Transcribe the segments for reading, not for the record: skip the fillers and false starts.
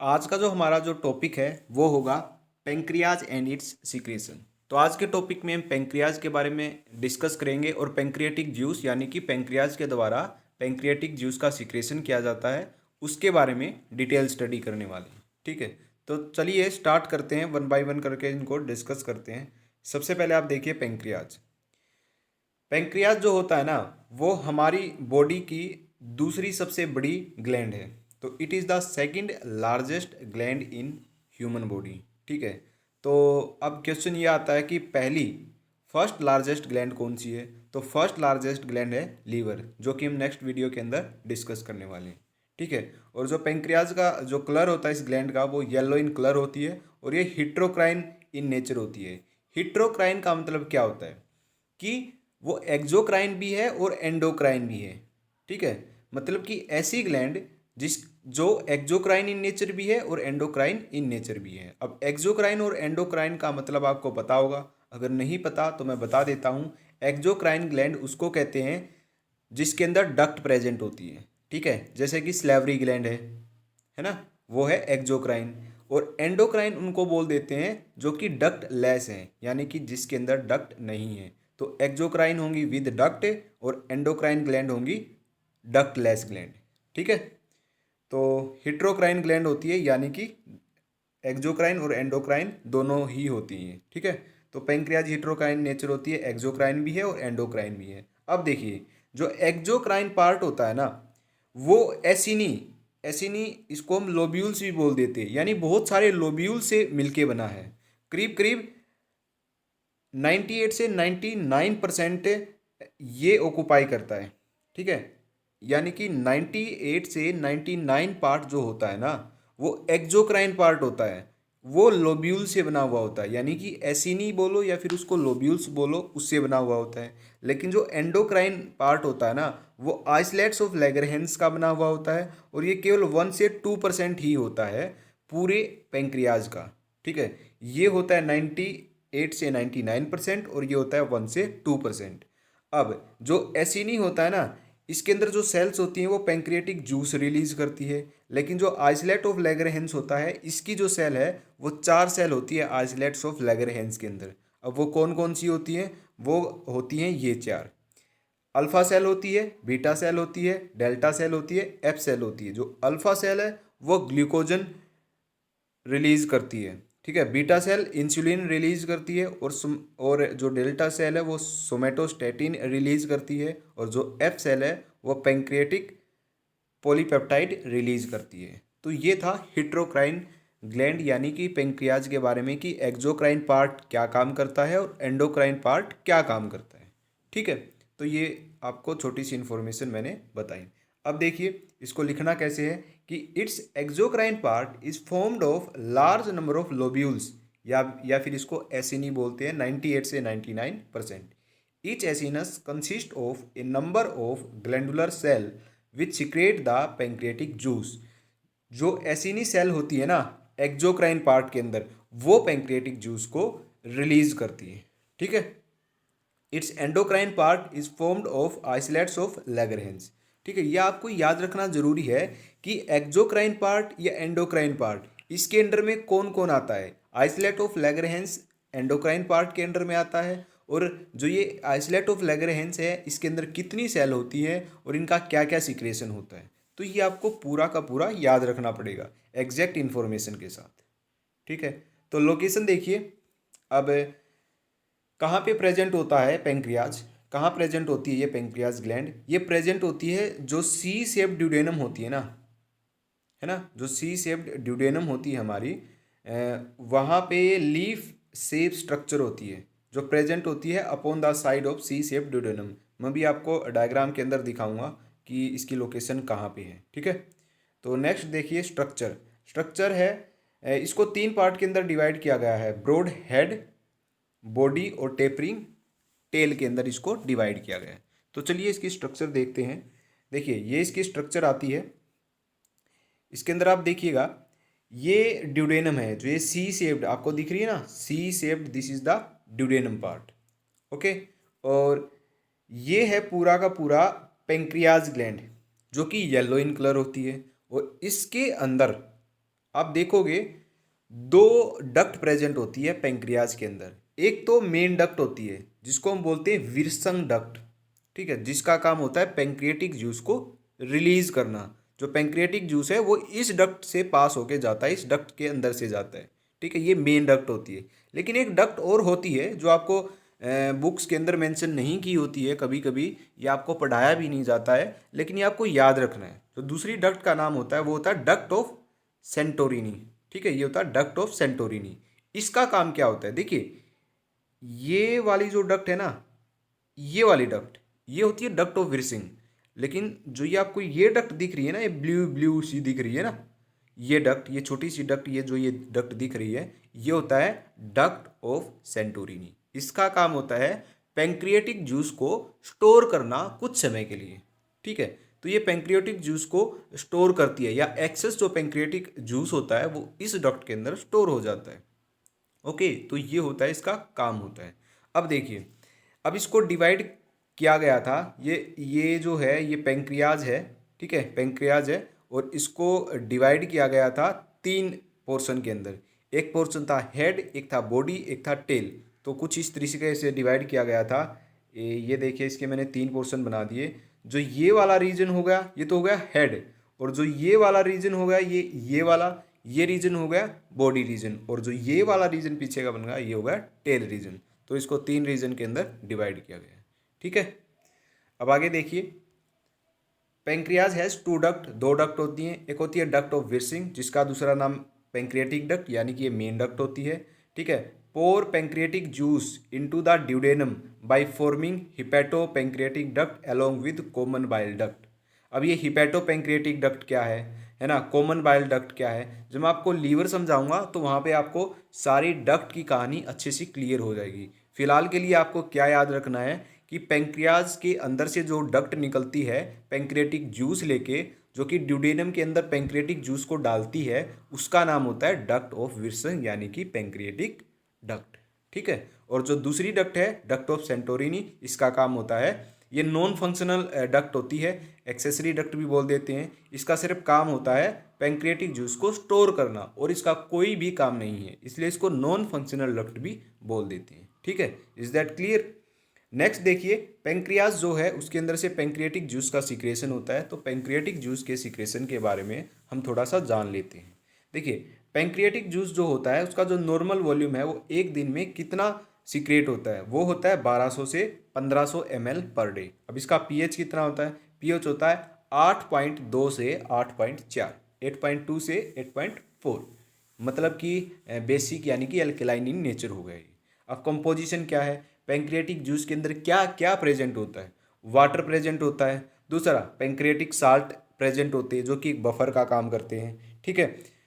आज का जो हमारा जो टॉपिक है वो होगा पेंक्रियाज एंड इट्स सीक्रेशन। तो आज के टॉपिक में हम पेंक्रियाज के बारे में डिस्कस करेंगे और पेंक्रियाटिक जूस यानी कि पेंक्रियाज के द्वारा पेंक्रियाटिक जूस का सीक्रेशन किया जाता है उसके बारे में डिटेल स्टडी करने वाले हैं। ठीक है, तो चलिए स्टार्ट करते हैं, वन बाय वन करके इनको डिस्कस करते हैं। सबसे पहले आप देखिए पेंक्रियाज। पेंक्रियाज जो होता है ना वो हमारी बॉडी की दूसरी सबसे बड़ी ग्लैंड है। तो it is the second largest gland in human body. ठीक है, तो अब क्वेश्चन ये आता है कि पहली फर्स्ट लार्जेस्ट ग्लैंड कौन सी है। तो फर्स्ट लार्जेस्ट ग्लैंड है लीवर, जो कि हम नेक्स्ट वीडियो के अंदर डिस्कस करने वाले हैं। ठीक है, और जो पेंक्रियाज का जो कलर होता है इस ग्लैंड का वो येलो इन कलर होती है और ये हिट्रोक्राइन इन नेचर होती है। हिट्रोक्राइन का मतलब क्या होता है कि वो एक्सोक्राइन भी है और एंडोक्राइन भी है। ठीक है, मतलब कि ऐसी ग्लैंड जिस जो एक्सोक्राइन इन नेचर भी है और एंडोक्राइन इन नेचर भी है। अब एक्सोक्राइन और एंडोक्राइन का मतलब आपको पता होगा, अगर नहीं पता तो मैं बता देता हूँ। एक्सोक्राइन ग्लैंड उसको कहते हैं जिसके अंदर डक्ट प्रेजेंट होती है। ठीक है, जैसे कि स्लेवरी ग्लैंड है ना, वो है एक्सोक्राइन। और एंडोक्राइन उनको बोल देते हैं जो कि डक्ट लेस हैं, यानी कि जिसके अंदर डक्ट नहीं है। तो एक्सोक्राइन होंगी विद डक्ट और एंडोक्राइन ग्लैंड होंगी डक्ट लेस ग्लैंड। ठीक है, तो हिट्रोक्राइन ग्लैंड होती है, यानी कि एक्सोक्राइन और एंडोक्राइन दोनों ही होती हैं। ठीक है, तो पेंक्रियाज हिट्रोक्राइन नेचर होती है, एक्सोक्राइन भी है और एंडोक्राइन भी है। अब देखिए जो एक्सोक्राइन पार्ट होता है ना वो एसिनी एसिनी इसको हम लोब्यूल्स भी बोल देते हैं, यानी बहुत सारे लोब्यूल से मिलके बना है। करीब करीब 98 से 99% ये ऑक्यूपाई करता है। ठीक है, यानी कि 98 से 99 पार्ट जो होता है ना वो एक्सोक्राइन पार्ट होता है, वो लोब्यूल से बना हुआ होता है, यानी कि एसिनी बोलो या फिर उसको लोब्यूल्स बोलो, उससे बना हुआ होता है। लेकिन जो एंडोक्राइन पार्ट होता है ना वो आइसलेट्स ऑफ लैगरहेंस का बना हुआ होता है और ये केवल 1 से 2% ही होता है पूरे पेंक्रियाज का। ठीक है, ये होता है 98 से 99% और ये होता है 1 से 2%। अब जो एसिनी होता है ना इसके अंदर जो सेल्स होती हैं वो पेंक्रियाटिक जूस रिलीज करती है। लेकिन जो आइसलेट ऑफ लैगरहेंस होता है इसकी जो सेल है वो 4 सेल होती है आइसलेट्स ऑफ लैगरहेंस के अंदर। अब वो कौन कौन सी होती हैं, वो होती हैं ये 4। अल्फा सेल होती है, बीटा सेल होती है, डेल्टा सेल होती है, एफ सेल होती है। जो अल्फा सेल है वो ग्लूकोजन रिलीज करती है। ठीक है, बीटा सेल इंसुलिन रिलीज करती है और जो डेल्टा सेल है वो सोमेटोस्टेटिन रिलीज करती है और जो एफ सेल है वो पेंक्रियाटिक पॉलीपेप्टाइड रिलीज करती है। तो ये था हिट्रोक्राइन ग्लैंड यानी कि पेंक्रियाज के बारे में कि एक्सोक्राइन पार्ट क्या काम करता है और एंडोक्राइन पार्ट क्या काम करता है। ठीक है, तो ये आपको छोटी सी इन्फॉर्मेशन मैंने बताई। अब देखिए इसको लिखना कैसे है कि it's exocrine part is formed of large number of lobules, या फिर इसको एसिनी बोलते हैं 98 से 99%। Each acinus consist of a number of glandular cell which secrete the pancreatic juice. जो एसिनी सेल होती है ना एक्सोक्राइन पार्ट के अंदर वो पेंक्रियाटिक जूस को रिलीज करती है। ठीक है, it's endocrine part is formed of isolates of Langerhans. ठीक है, यह आपको याद रखना जरूरी है कि एक्सोक्राइन पार्ट या एंडोक्राइन पार्ट इसके अंडर में कौन कौन आता है। Isolate of Langerhans endocrine part के अंडर में आता है और जो ये आइसोलेट ऑफ लैगरहेंस है इसके अंदर कितनी सेल होती है और इनका क्या क्या सिक्रेशन होता है। तो ये आपको पूरा का पूरा याद रखना पड़ेगा एग्जैक्ट इन्फॉर्मेशन के साथ। ठीक है, तो लोकेशन देखिए। अब कहाँ पे प्रेजेंट होता है पेंक्रियाज, कहाँ प्रेजेंट होती है ये पेंक्रियाज ग्लैंड, ये प्रेजेंट होती है जो सी शेप्ड ड्यूडेनम होती है ना, जो सी शेप्ड ड्यूडेनम होती है हमारी, वहाँ पे लीफ शेप स्ट्रक्चर होती है जो प्रेजेंट होती है upon the side of C shape duodenum. मैं भी आपको डायग्राम के अंदर दिखाऊंगा कि इसकी लोकेशन कहाँ पे है। ठीक है, तो नेक्स्ट देखिए स्ट्रक्चर। स्ट्रक्चर है इसको 3 पार्ट के अंदर डिवाइड किया गया है, ब्रॉड हेड, बॉडी और टेपरिंग टेल के अंदर इसको डिवाइड किया गया है। तो चलिए इसकी स्ट्रक्चर देखते हैं। देखिए ये इसकी स्ट्रक्चर आती है, इसके अंदर आप देखिएगा ये ड्यूडेनम है, जो ये सी शेप्ड आपको दिख रही है ना, C shaped, this is the duodenum part. Okay, और ये है पूरा का पूरा पेंक्रियाज ग्लैंड जो कि येलो इन कलर होती है और इसके अंदर आप देखोगे दो डक्ट प्रेजेंट होती है पेंक्रियाज के अंदर। एक तो मेन डक्ट होती है जिसको हम बोलते हैं विर्संग डक्ट, ठीक है, जिसका काम होता है पेंक्रियाटिक जूस को रिलीज करना। जो पेंक्रियाटिक जूस है वो इस डक्ट से पास होके जाता है, इस डक्ट के अंदर से जाता है, ठीक है, ये मेन डक्ट होती है। लेकिन एक डक्ट और होती है जो आपको बुक्स के अंदर मेंशन नहीं की होती है, कभी कभी ये आपको पढ़ाया भी नहीं जाता है, लेकिन ये आपको याद रखना है। तो दूसरी डक्ट का नाम होता है, वो होता है डक्ट ऑफ सेंटोरिनी, ठीक है, ये होता है डक्ट ऑफ सेंटोरिनी। इसका काम क्या होता है, देखिए ये वाली जो डक्ट है ना, ये वाली डक्ट, ये होती है डक्ट ऑफ विर्सिंग। लेकिन जो ये आपको ये डक्ट दिख रही है ना, ये ब्लू ब्लू सी दिख रही है ना, ये डक्ट, ये छोटी सी डक्ट, ये जो ये डक्ट दिख रही है, ये होता है डक्ट ऑफ सेंटोरिनी। इसका काम होता है पेंक्रियाटिक जूस को स्टोर करना कुछ समय के लिए, ठीक है। तो ये पेंक्रियाटिक जूस को स्टोर करती है, या एक्सेस जो पेंक्रियाटिक जूस होता है वो इस डक्ट के अंदर स्टोर हो जाता है। ओके, तो ये होता है, इसका काम होता है। अब देखिए, अब इसको डिवाइड किया गया था, ये जो है ये पेंक्रियाज है, ठीक है, पेंक्रियाज है, और इसको डिवाइड किया गया था तीन पोर्शन के अंदर। एक पोर्शन था हेड, एक था बॉडी, एक था टेल। तो कुछ इस तरीके से डिवाइड किया गया था। ये देखिए, इसके मैंने तीन पोर्शन बना दिए। जो ये वाला रीजन हो गया, ये तो हो गया हेड, और जो ये वाला रीजन हो गया, ये वाला, ये रीजन हो गया बॉडी रीजन, और जो ये वाला रीजन पीछे का बन गया, ये हो गया टेल रीजन। तो इसको तीन रीजन के अंदर डिवाइड किया गया है, ठीक है। अब आगे देखिए, पेंक्रियाज हैज टू डक्ट, दो डक्ट होती हैं। एक होती है डक्ट ऑफ विर्सिंग, जिसका दूसरा नाम पेंक्रियाटिक डक्ट, यानी कि ये मेन डक्ट होती है, ठीक है। Pour pancreatic juice into the duodenum by forming hepato pancreatic duct along with common bile duct. अब ये हिपैटो पेंक्रियाटिक डक्ट क्या है ना, कॉमन बाइल डक्ट क्या है, जब मैं आपको लीवर समझाऊंगा तो वहाँ पे आपको सारी डक्ट की कहानी अच्छे से क्लियर हो जाएगी। फिलहाल के लिए आपको क्या याद रखना है कि पेंक्रियाज के अंदर से जो डक्ट निकलती है पेंक्रियाटिक जूस लेके, जो कि ड्यूडेनम के अंदर पेंक्रियाटिक जूस को डालती है, उसका नाम होता है डक्ट ऑफ विल्सन, यानी कि पेंक्रियाटिक डक्ट, ठीक है। और जो दूसरी डक्ट है डक्ट ऑफ सेंटोरिनी, इसका काम होता है, ये नॉन फंक्शनल डक्ट होती है, एक्सेसरी डक्ट भी बोल देते हैं। इसका सिर्फ काम होता है पेंक्रियाटिक जूस को स्टोर करना, और इसका कोई भी काम नहीं है, इसलिए इसको नॉन फंक्शनल डक्ट भी बोल देते हैं, ठीक है। Is that clear? नेक्स्ट देखिए, पेंक्रियाज जो है उसके अंदर से पेंक्रियाटिक जूस का सीक्रेशन होता है। तो पेंक्रियाटिक जूस के सीक्रेशन के बारे में हम थोड़ा सा जान लेते हैं। देखिए, पेंक्रियाटिक जूस जो होता है उसका जो नॉर्मल वॉल्यूम है वो एक दिन में कितना सीक्रेट होता है, वो होता है 1200 से 1500 ml पर डे। अब इसका पीएच कितना होता है, पीएच होता है 8.2 से 8.4, 8.2 से 8.4, मतलब कि बेसिक यानी कि अल्कलाइन इन नेचर हो गया ये। अब कंपोजिशन क्या है, पेंक्रियाटिक जूस के अंदर क्या क्या प्रेजेंट होता है, वाटर प्रेजेंट होता है, दूसरा पेंक्रियाटिक साल्ट प्रेजेंट होते हैं जो कि एक बफर का काम करते हैं, ठीक है।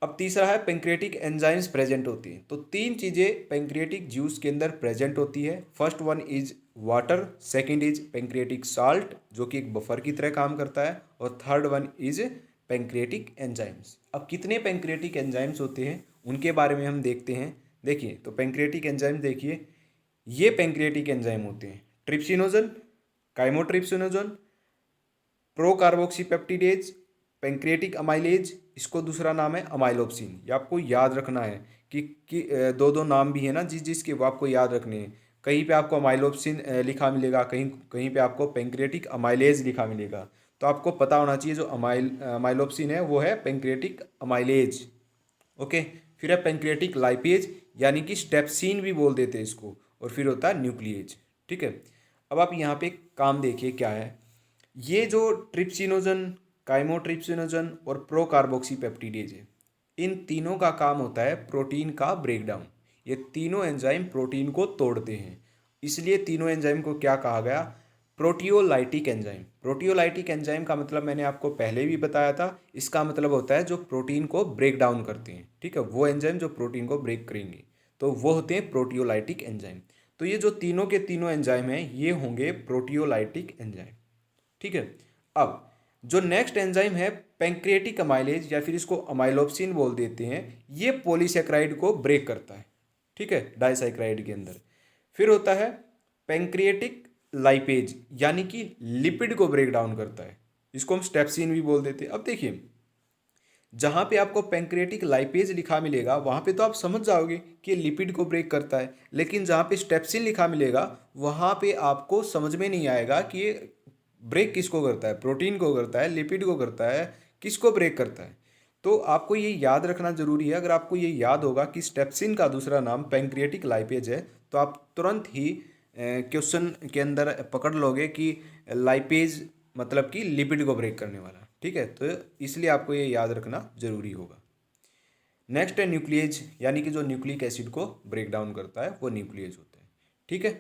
अब तीसरा है पेंक्रियाटिक एंजाइम्स प्रेजेंट होती हैं। तो तीन चीज़ें पेंक्रियाटिक जूस के अंदर प्रेजेंट होती है। First one is water, second is pancreatic salt जो कि एक बफर की तरह काम करता है, और third one is pancreatic enzymes. अब कितने पेंक्रियाटिक एंजाइम्स होते हैं उनके बारे में हम देखते हैं। देखिए, तो पेंक्रियाटिक एंजाइम देखिए, ये पेंक्रियाटिक एंजाइम होते हैं ट्रिप्सिनोजन, काइमोट्रिप्सिनोजन, प्रोकार्बोक्सीपेप्टिडेज, पेंक्रियाटिक अमाइलेज, इसको दूसरा नाम है अमाइलोप्सिन। ये आपको याद रखना है कि दो दो नाम भी है ना जिस जिसके, वो आपको याद रखने हैं। कहीं पे आपको अमाइलोप्सिन लिखा मिलेगा, कहीं कहीं पे आपको पेंक्रियाटिक अमाइलेज लिखा मिलेगा। तो आपको पता होना चाहिए जो अमाइलोप्सिन है वो है पेंक्रियाटिक अमाइलेज, ओके। फिर है पेंक्रियाटिक लाइपेज, यानी कि स्टेप्सिन भी बोल देते हैं इसको, और फिर होता है न्यूक्लिएज, ठीक है। अब आप यहाँ पे काम देखिए क्या है, ये जो ट्रिप्सिनोजन, काइमोट्रिप्सिनोजन और प्रोकार्बोक्सीपेप्टिडेज है, इन तीनों का काम होता है प्रोटीन का ब्रेकडाउन। ये तीनों एंजाइम प्रोटीन को तोड़ते हैं, इसलिए तीनों एंजाइम को क्या कहा गया, प्रोटियोलाइटिक एंजाइम। प्रोटियोलाइटिक एंजाइम का मतलब मैंने आपको पहले भी बताया था, इसका मतलब होता है जो प्रोटीन को ब्रेक डाउन करते हैं, ठीक है, वो एंजाइम जो प्रोटीन को ब्रेक करेंगे, तो वो होते हैं प्रोटियोलाइटिक एंजाइम। तो ये जो तीनों के तीनों एंजाइम हैं ये होंगे प्रोटियोलाइटिक एंजाइम, ठीक है। अब जो नेक्स्ट एंजाइम है पेंक्रियाटिक अमाइलेज, या फिर इसको अमाइलोप्सिन बोल देते हैं, ये पॉलीसेक्राइड को ब्रेक करता है, ठीक है, डाइसाइक्राइड के अंदर। फिर होता है पेंक्रियाटिक लाइपेज, यानी कि लिपिड को ब्रेक डाउन करता है, इसको हम स्टेप्सिन भी बोल देते हैं। अब देखिए, जहाँ पे आपको पैंक्रियाटिक लाइपेज लिखा मिलेगा वहाँ पे तो आप समझ जाओगे कि ये लिपिड को ब्रेक करता है, लेकिन जहाँ पे स्टेप्सिन लिखा मिलेगा वहाँ पे आपको समझ में नहीं आएगा कि ये ब्रेक किसको करता है, प्रोटीन को करता है, लिपिड को करता है, किसको ब्रेक करता है। तो आपको ये याद रखना जरूरी है। अगर आपको ये याद होगा कि स्टेप्सिन का दूसरा नाम पैंक्रियाटिक लाइपेज है तो आप तुरंत ही क्वेश्चन के अंदर पकड़ लोगे कि लाइपेज मतलब कि लिपिड को ब्रेक करने वाला, ठीक है। तो इसलिए आपको ये याद रखना जरूरी होगा। नेक्स्ट है न्यूक्लियेज, यानी कि जो न्यूक्लिक एसिड को ब्रेक डाउन करता है वो न्यूक्लियेज होते हैं, ठीक है।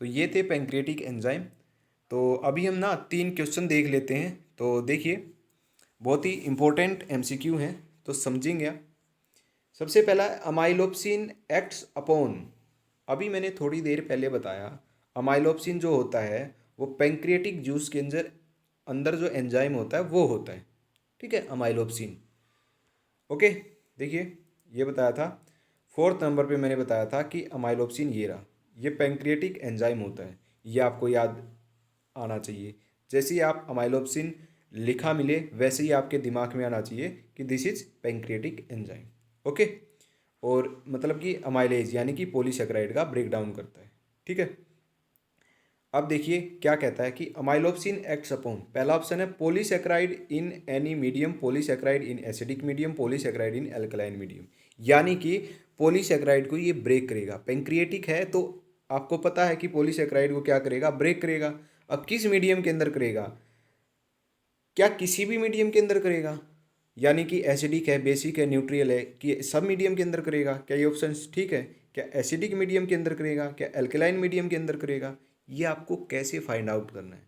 तो ये थे पैंक्रियाटिक एंजाइम। तो अभी हम ना 3 क्वेश्चन देख लेते हैं। तो देखिए, बहुत ही इम्पोर्टेंट एमसीक्यू हैं, तो समझेंगे आप। सबसे पहला अमाइलोप्सिन एक्ट्स अपॉन, अभी मैंने थोड़ी देर पहले बताया अमाइलोप्सिन जो होता है वो पैंक्रियाटिक जूस के अंदर अंदर जो एंजाइम होता है वो होता है, ठीक है, अमाइलोप्सिन। ओके, देखिए ये बताया था। 4th नंबर पे मैंने बताया था कि अमाइलोप्सिन ये रहा, ये पैंक्रियाटिक एंजाइम होता है, ये आपको याद आना चाहिए। जैसे ही आप अमाइलोप्सिन लिखा मिले वैसे ही आपके दिमाग में आना चाहिए कि this is pancreatic enzyme. Okay, और मतलब कि अमाइलेज यानी कि पॉलीसेकेराइड का ब्रेक डाउन करता है, ठीक है। अब देखिए क्या कहता है कि अमाइलोप्सिन एक्ट्स अपॉन, पहला ऑप्शन है polysaccharide in any medium, polysaccharide in acidic medium, polysaccharide in alkaline medium, यानी कि पॉलीसेकेराइड को ये ब्रेक करेगा। पैंक्रियाटिक है तो आपको पता है कि पॉलीसेकेराइड को क्या करेगा, ब्रेक करेगा। अब किस मीडियम के अंदर करेगा, क्या किसी भी मीडियम के अंदर करेगा, यानी कि एसिडिक है, बेसिक है, न्यूट्रियल है, कि सब मीडियम के अंदर करेगा, क्या ये ऑप्शन ठीक है। क्या एसिडिक मीडियम के अंदर करेगा, क्या एल्कलाइन मीडियम के अंदर करेगा, ये आपको कैसे फाइंड आउट करना है।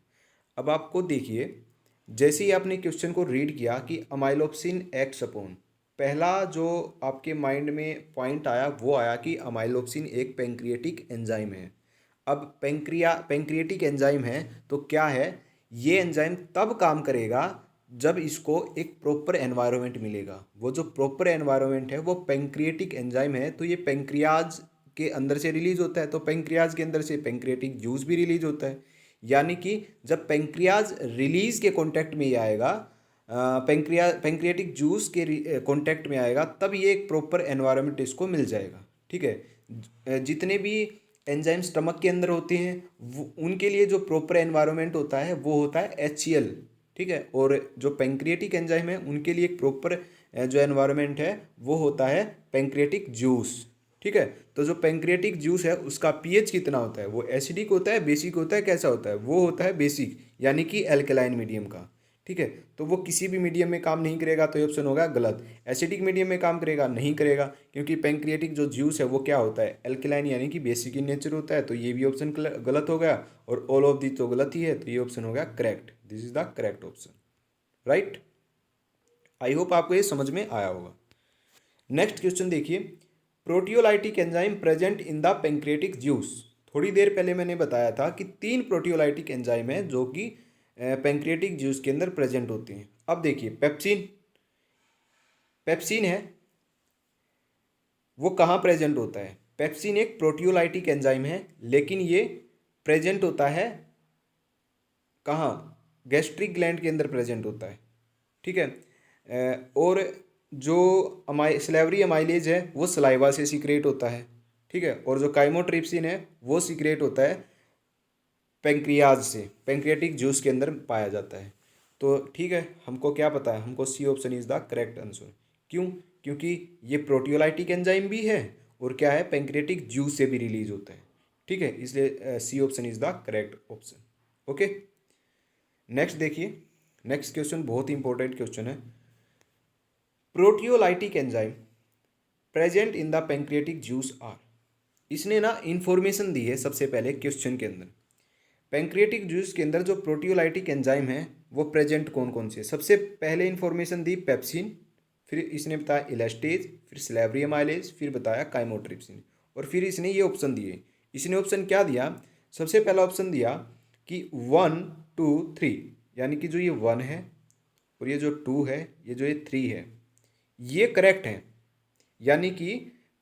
अब आपको देखिए, जैसे ही आपने क्वेश्चन को रीड किया कि अमाइलोप्सिन एक्ट्स अपॉन, पहला जो आपके माइंड में पॉइंट आया वो आया कि अमाइलोप्सिन एक पैंक्रियाटिक एंजाइम है। अब पैंक्रियाटिक एंजाइम है तो क्या है, ये एंजाइम तब काम करेगा जब इसको एक प्रॉपर एनवायरनमेंट मिलेगा। वो जो प्रॉपर एनवायरनमेंट है वो पैंक्रियाटिक एंजाइम है, तो ये पैंक्रियाज के अंदर से रिलीज होता है, तो पैंक्रियाज के अंदर से पैंक्रियाटिक जूस भी रिलीज होता है। यानी कि जब पैंक्रियाज रिलीज के कांटेक्ट में ये आएगा, पैंक्रियाटिक जूस के कांटेक्ट में आएगा, तब ये एक प्रॉपर एनवायरनमेंट इसको मिल जाएगा, ठीक है। जितने भी एंजाइम स्टमक के अंदर होते हैं उनके लिए जो प्रॉपर एनवायरनमेंट होता है वो होता है HCl, ठीक है। और जो पैंक्रियाटिक एंजाइम है उनके लिए एक प्रॉपर जो एनवायरनमेंट है वो होता है पैंक्रियाटिक जूस, ठीक है। तो जो पैंक्रियाटिक जूस है उसका पीएच कितना होता है, वो एसिडिक होता है, बेसिक होता है, कैसा होता है, वो होता है बेसिक, यानी कि एल्कलाइन मीडियम का, ठीक है। तो वो किसी भी मीडियम में काम नहीं करेगा, तो ये ऑप्शन होगा गलत। एसिडिक मीडियम में काम करेगा, नहीं करेगा, क्योंकि पैंक्रियाटिक जो जूस है वो क्या होता है, एल्कलाइन यानी कि बेसिक इन नेचर होता है, तो ये भी ऑप्शन गलत हो गया। और ऑल ऑफ दी तो गलत ही है, तो ये ऑप्शन हो गया correct, this is the correct option, right. I hope आपको ये समझ में आया होगा। नेक्स्ट क्वेश्चन देखिए, proteolytic enzyme present in the pancreatic juice. थोड़ी देर पहले मैंने बताया था कि 3 प्रोटियोलाइटिक एंजाइम है जो कि पैंक्रियाटिक जूस के अंदर प्रेजेंट होते हैं। अब देखिए पेप्सिन, पेप्सिन है वो कहाँ प्रेजेंट होता है, पेप्सिन एक प्रोटियोलाइटिक एंजाइम है, लेकिन ये प्रेजेंट होता है कहाँ, गैस्ट्रिक ग्लैंड के अंदर प्रेजेंट होता है, ठीक है। और जो स्लेवरी अमाइलेज है वो सलाइवा से सीक्रेट होता है, ठीक है। और जो काइमोट्रिप्सिन है वो सीक्रेट होता है पैंक्रियाज से, पैंक्रियाटिक जूस के अंदर पाया जाता है। तो ठीक है, हमको क्या पता है, हमको C option is the correct answer. क्यों, क्योंकि ये प्रोटियोलाइटिक एंजाइम भी है और क्या है, पैंक्रियाटिक जूस से भी रिलीज होता है, ठीक है। इसलिए C option is the correct option. Okay, next देखिए, नेक्स्ट क्वेश्चन बहुत ही इंपॉर्टेंट क्वेश्चन है। Proteolytic enzyme present in the pancreatic juice are, इसने ना इंफॉर्मेशन दी है सबसे पहले क्वेश्चन के अंदर। पैंक्रियाटिक जूस के अंदर जो प्रोटियोलाइटिक एंजाइम है वो प्रेजेंट कौन कौन से, सबसे पहले इंफॉर्मेशन दी पेप्सिन, फिर इसने बताया इलास्टेज, फिर स्लेवरी अमाइलेज, फिर बताया काइमोट्रिप्सिन, और फिर इसने ये ऑप्शन दिए। इसने ऑप्शन क्या दिया, सबसे पहला ऑप्शन दिया कि 1 2 3, यानी कि जो ये 1 है और ये जो 2 है, ये जो ये 3 है, ये करेक्ट है। यानी कि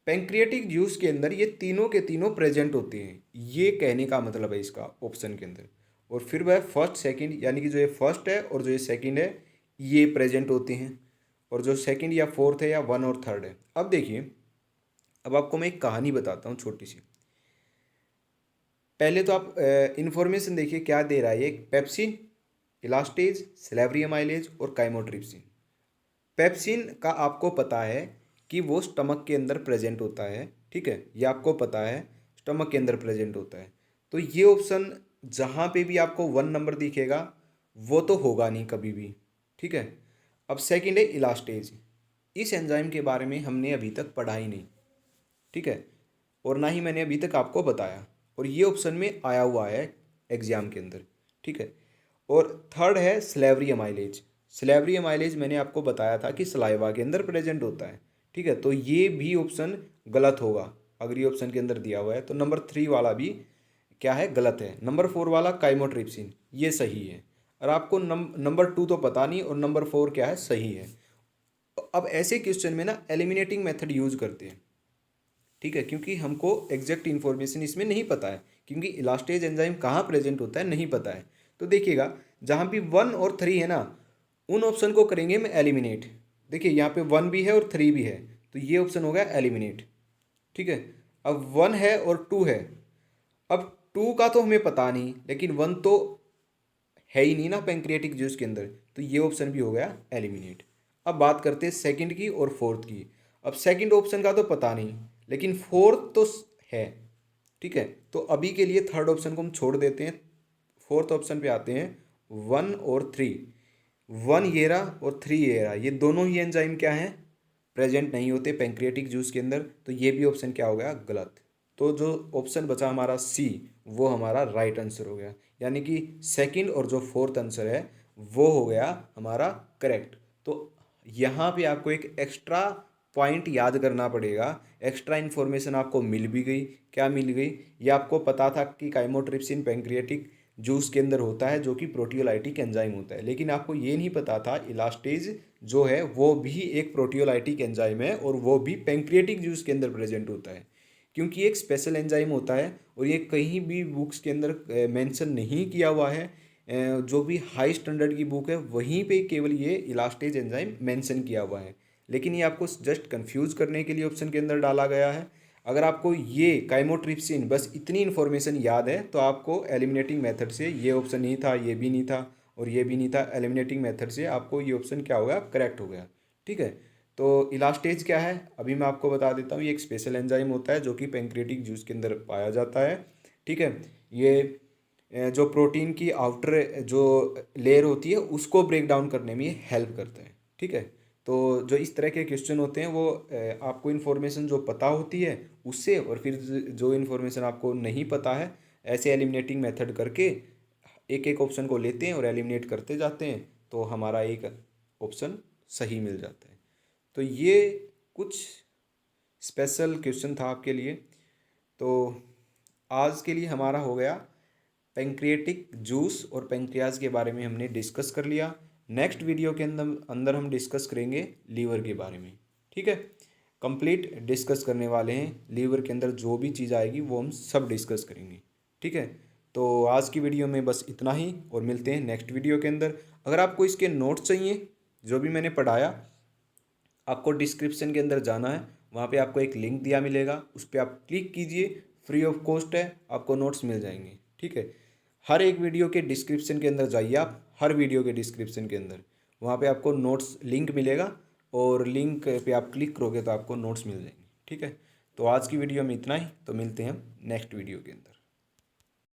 पैंक्रियाटिक जूस के अंदर ये तीनों के तीनों प्रेजेंट होते हैं, ये कहने का मतलब है इसका ऑप्शन के अंदर। और फिर वह फर्स्ट सेकंड, यानी कि जो ये फर्स्ट है और जो ये सेकंड है ये प्रेजेंट होते हैं। और जो सेकंड या फोर्थ है या वन और थर्ड है। अब देखिए, अब आपको मैं एक कहानी बताता हूँ छोटी सी। पहले तो आप इंफॉर्मेशन देखिए क्या दे रहा है ये, पेप्सिन, इलास्टेज, सिलेब्रियम माइलेज और काइमोट्रिप्सिन। पेप्सिन का आपको पता है कि वो स्टमक के अंदर प्रेजेंट होता है, ठीक है, ये आपको पता है स्टमक के अंदर प्रेजेंट होता है। तो ये ऑप्शन जहाँ पे भी आपको 1 नंबर दिखेगा वो तो होगा नहीं कभी भी, ठीक है। अब सेकंड है इलास्टेज। इस एंजाइम के बारे में हमने अभी तक पढ़ा ही नहीं, ठीक है, और ना ही मैंने अभी तक आपको बताया, और ये ऑप्शन में आया हुआ है एग्जाम के अंदर, ठीक है। और थर्ड है स्लेवरी अमाइलेज। स्लेवरी अमाइलेज मैंने आपको बताया था कि सलाइवा के अंदर प्रेजेंट होता है, ठीक है। तो ये भी ऑप्शन गलत होगा अगर ये ऑप्शन के अंदर दिया हुआ है। तो नंबर 3 वाला भी क्या है, गलत है। नंबर 4 वाला काइमोट्रिप्सिन ये सही है। और आपको नंबर 2 तो पता नहीं, और नंबर 4 क्या है, सही है। अब ऐसे क्वेश्चन में ना एलिमिनेटिंग मेथड यूज करते हैं, ठीक है, क्योंकि हमको एग्जैक्ट इन्फॉर्मेशन इसमें नहीं पता है, क्योंकि इलास्टेज एंजाइम कहाँ प्रेजेंट होता है नहीं पता है। तो देखिएगा, जहाँ भी 1 और 3 है ना, उन ऑप्शन को करेंगे हम एलिमिनेट। देखिए यहाँ पे 1 भी है और 3 भी है, तो ये ऑप्शन हो गया एलिमिनेट, ठीक है। अब 1 है और 2 है, अब 2 का तो हमें पता नहीं, लेकिन 1 तो है ही नहीं ना पेंक्रियाटिक जूस के अंदर, तो ये ऑप्शन भी हो गया एलिमिनेट। अब बात करते हैं सेकंड की और फोर्थ की। अब सेकंड ऑप्शन का तो पता नहीं, लेकिन फोर्थ तो है, ठीक है। तो अभी के लिए थर्ड ऑप्शन को हम छोड़ देते हैं, फोर्थ ऑप्शन पे आते हैं। 1 और 3, 1 ये रहा और 3 ये रहा, ये दोनों ही एंजाइम क्या हैं, प्रेजेंट नहीं होते पेंक्रियाटिक जूस के अंदर, तो ये भी ऑप्शन क्या हो गया, गलत। तो जो ऑप्शन बचा हमारा सी, वो हमारा राइट आंसर हो गया, यानी कि सेकंड और जो फोर्थ आंसर है वो हो गया हमारा करेक्ट। तो यहाँ पे आपको एक एक्स्ट्रा पॉइंट याद करना पड़ेगा, एक्स्ट्रा इन्फॉर्मेशन आपको मिल भी गई। क्या मिल गई, ये आपको पता था कि काइमोट्रिप्सिन पेंक्रियाटिक जूस के अंदर होता है जो कि प्रोटियोलाइटिक एंजाइम होता है, लेकिन आपको ये नहीं पता था इलास्टेज जो है वो भी एक प्रोटियोलाइटिक एंजाइम है और वो भी पेंक्रियाटिक जूस के अंदर प्रेजेंट होता है, क्योंकि एक स्पेशल एंजाइम होता है और ये कहीं भी बुक्स के अंदर मेंशन नहीं किया हुआ है। जो भी हाई स्टैंडर्ड की बुक है वहीं पे केवल ये इलास्टेज एंजाइम मेंशन किया हुआ है, लेकिन ये आपको जस्ट कंफ्यूज करने के लिए ऑप्शन के अंदर डाला गया है। अगर आपको ये काइमोट्रिप्सिन बस इतनी इन्फॉर्मेशन याद है तो आपको एलिमिनेटिंग मेथड से ये ऑप्शन नहीं था, ये भी नहीं था और ये भी नहीं था, एलिमिनेटिंग मेथड से आपको ये ऑप्शन क्या हो गया, करेक्ट हो गया, ठीक है। तो इलास्टेज क्या है अभी मैं आपको बता देता हूँ, ये एक स्पेशल एंजाइम होता है जो कि पेंक्रियाटिक जूस के अंदर पाया जाता है, ठीक है। ये जो प्रोटीन की आउटर जो लेयर होती है उसको ब्रेक डाउन करने में ये हेल्प करता है, ठीक है। तो जो इस तरह के क्वेश्चन होते हैं वो आपको इन्फॉर्मेशन जो पता होती है उससे, और फिर जो इन्फॉर्मेशन आपको नहीं पता है, ऐसे एलिमिनेटिंग मेथड करके एक एक ऑप्शन को लेते हैं और एलिमिनेट करते जाते हैं, तो हमारा एक ऑप्शन सही मिल जाता है। तो ये कुछ स्पेशल क्वेश्चन था आपके लिए। तो आज के लिए हमारा हो गया, पेंक्रियाटिक जूस और पेंक्रियाज के बारे में हमने डिस्कस कर लिया। नेक्स्ट वीडियो के अंदर अंदर हम डिस्कस करेंगे लीवर के बारे में, ठीक है। कंप्लीट डिस्कस करने वाले हैं, लीवर के अंदर जो भी चीज़ आएगी वो हम सब डिस्कस करेंगे, ठीक है। तो आज की वीडियो में बस इतना ही, और मिलते हैं नेक्स्ट वीडियो के अंदर। अगर आपको इसके नोट्स चाहिए जो भी मैंने पढ़ाया, आपको डिस्क्रिप्शन के अंदर जाना है, वहाँ पे आपको एक लिंक दिया मिलेगा, उस पर आप क्लिक कीजिए, फ्री ऑफ कॉस्ट है, आपको नोट्स मिल जाएंगे, ठीक है। हर एक वीडियो के डिस्क्रिप्शन के अंदर जाइए आप, हर वीडियो के डिस्क्रिप्शन के अंदर वहाँ पे आपको नोट्स लिंक मिलेगा, और लिंक पे आप क्लिक करोगे तो आपको नोट्स मिल जाएंगे, ठीक है। तो आज की वीडियो में इतना ही, तो मिलते हैं हम नेक्स्ट वीडियो के अंदर।